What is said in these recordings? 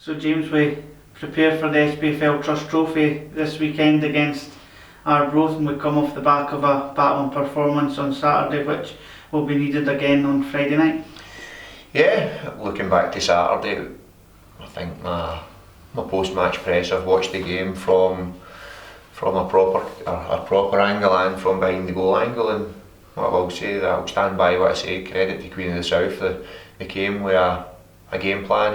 So James, we prepare for the SPFL Trust Trophy this weekend against Arbroath, and we come off the back of a battling performance on Saturday, which will be needed again on Friday night. Yeah, looking back to Saturday, I think my post-match press, I've watched the game from a proper angle and from behind the goal angle, and what I will say, that I'll stand by what I say. Credit to Queen of the South. They came with a game plan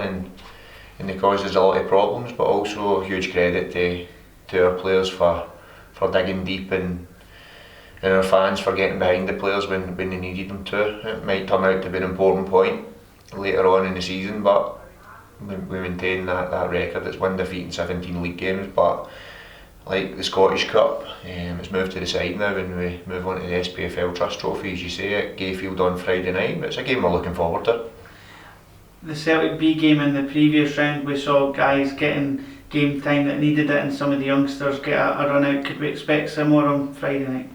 and they caused us a lot of problems, but also huge credit to our players for digging deep and our fans for getting behind the players when they needed them to. It might turn out to be an important point later on in the season, but we maintain that record. It's 1 defeat in 17 league games, but like the Scottish Cup, it's moved to the side now and we move on to the SPFL Trust Trophy, as you say, at Gayfield on Friday night. But it's a game we're looking forward to. The Celtic B game in the previous round, we saw guys getting game time that needed it and some of the youngsters get a run out. Could we expect similar on Friday night?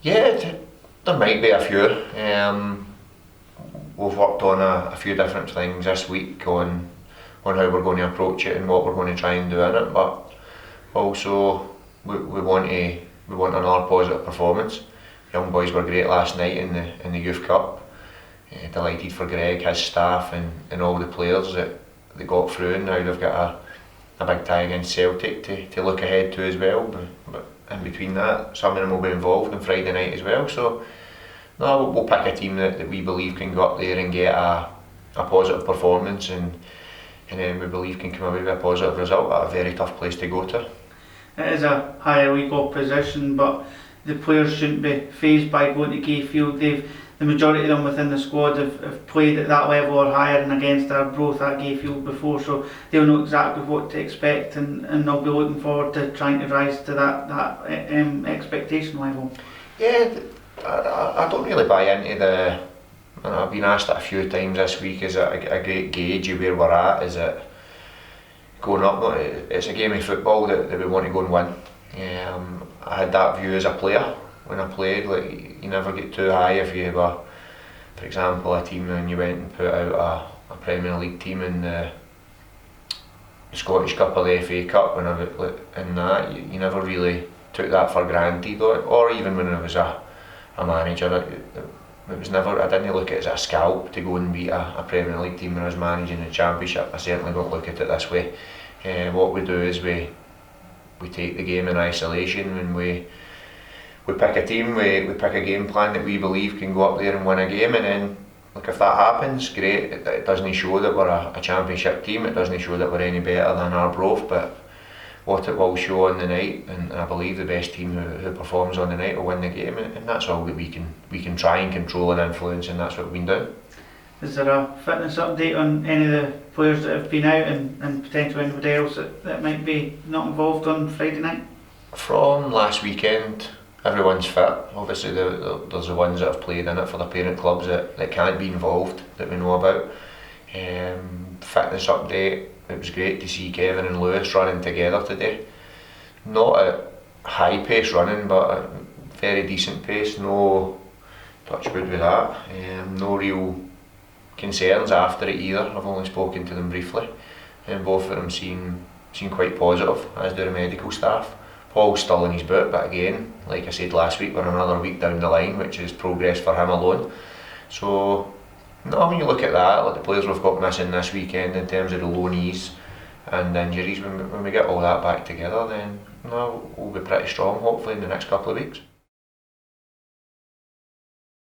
Yeah, there might be a few. We've worked on a few different things this week on how we're going to approach it and what we're going to try and do in it, but also we want another positive performance. Young boys were great last night in the Youth Cup. Delighted for Greg, his staff and all the players that they got through, and now they've got a big tie against Celtic to look ahead to as well, but in between that some of them will be involved on Friday night as well. So no, we'll pick a team that we believe can go up there and get a positive performance and then we believe can come away with a positive result at a very tough place to go to. It is a higher league opposition, but the players shouldn't be fazed by going to Gayfield. The majority of them within the squad have played at that level or higher and against Arbroath at Gayfield before, so they'll know exactly what to expect and they'll be looking forward to trying to rise to that expectation level. Yeah, I don't really buy into the... I've been asked that a few times this week, is it a great gauge of where we're at? Is it going up? No, it's a game of football that we want to go and win. I had that view as a player when I played. Like, you never get too high if you were, for example, a team and you went and put out a Premier League team in the Scottish Cup or the FA Cup, you never really took that for granted, or even when I was a manager, it was never, I didn't look at it as a scalp to go and beat a Premier League team when I was managing the Championship. I certainly don't look at it this way. What we do is we take the game in isolation. When we pick a team, we pick a game plan that we believe can go up there and win a game, and then look, if that happens, great. It doesn't show that we're a Championship team, it doesn't show that we're any better than Arbroath, but what it will show on the night, and I believe the best team who performs on the night will win the game, and that's all that we can try and control and influence, and that's what we've been doing. Is there a fitness update on any of the players that have been out and potentially anybody else that might be not involved on Friday night? From last weekend, everyone's fit. Obviously there's the ones that have played in it for their parent clubs that can't be involved, that we know about. Fitness update, it was great to see Kevin and Lewis running together today. Not at high pace running, but at very decent pace. No touch wood with that. No real concerns after it either. I've only spoken to them briefly, and both of them seem quite positive, as do the medical staff. Paul's still in his boot, but again, like I said last week, we're another week down the line, which is progress for him alone. So no, when you look at that, like the players we've got missing this weekend in terms of the loanees and injuries, when we get all that back together, then no, we'll be pretty strong hopefully in the next couple of weeks.